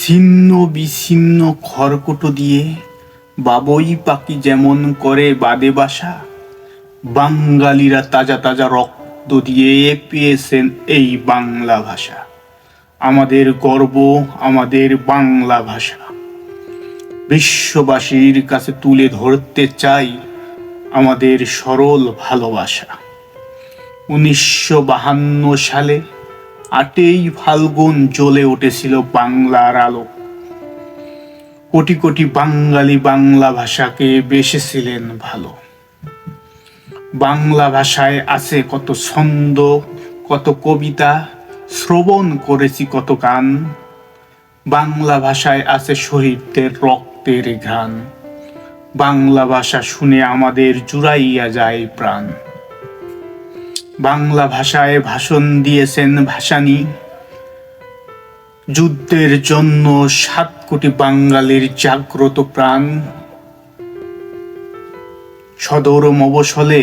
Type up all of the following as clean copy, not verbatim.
ছিন্ন বিচ্ছিন্ন খড়কুটো দিয়ে বাবুই পাখি যেমন করে বাদে বাসা, বাঙালিরা তাজা তাজা রক্ত দিয়ে পেয়েছেন এই বাংলা ভাষা। আমাদের গর্ব, আমাদের বাংলা ভাষা। বিশ্ববাসীর কাছে তুলে ধরতে চাই আমাদের সরল ভালোবাসা। 1952 সালে 8ই ফাল্গুন জ্বলে উঠেছিল বাংলার আলো। কোটি কোটি বাঙালি বাংলা ভাষাকে বেসেছিলেন ভালো। বাংলা ভাষায় আছে কত ছন্দ, কত কবিতা, শ্রবণ করেছি কত গান। বাংলা ভাষায় আছে শহীদদের রক্তের ঘ্রাণ। বাংলা ভাষা শুনে আমাদের জুড়াইয়া যায় প্রাণ। বাংলা ভাষায় ভাষণ দিয়েছেন ভাসানী। যুদ্ধের জন্য 7 কোটি বাঙালির জাগ্রত প্রাণ। সদর মফস্বলে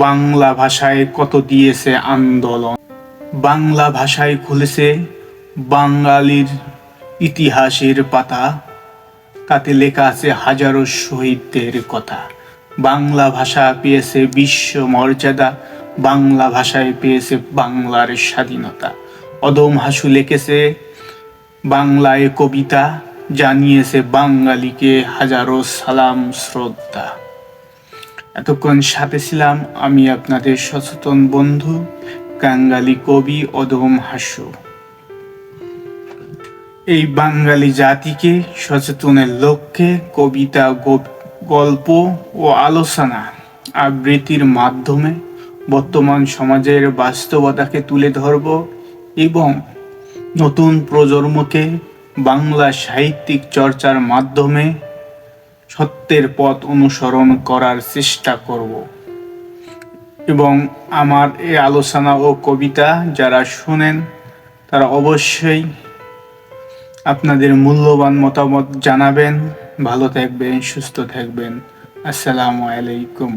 বাংলা ভাষায় কত দিয়েছে আন্দোলন। বাংলা ভাষায় খুলেছে বাঙালির ইতিহাসের পাতা। তাতে লেখা আছে হাজারো শহীদদের কথা। বাংলা ভাষা পেয়েছে বিশ্ব মর্যাদা। বাংলা ভাষায় পেয়েছে বাংলার স্বাধীনতা। অদম হাসু লিখেছে বাংলায় কবিতা, জানিয়েছে বাঙালিকে হাজারো সালাম শ্রদ্ধা। এতক্ষণ সাথে ছিলাম আমি আপনাদের সচেতন বন্ধু বাঙালি কবি অদম হাসু। এই বাঙালি জাতিকে সচেতনের লক্ষ্যে কবিতা, গল্প ও আলোচনা আবৃত্তির মাধ্যমে বর্তমান সমাজের বাস্তবতাকে তুলে ধরব এবং নতুন প্রজন্মকে বাংলা সাহিত্যিক চর্চার মাধ্যমে সত্যের পথ অনুসরণ করার চেষ্টা করব। এবং আমার এই আলোচনা ও কবিতা যারা শুনেন তারা অবশ্যই আপনাদের মূল্যবান মতামত জানাবেন। ভালো থাকবেন, সুস্থ থাকবেন। আসসালামু আলাইকুম।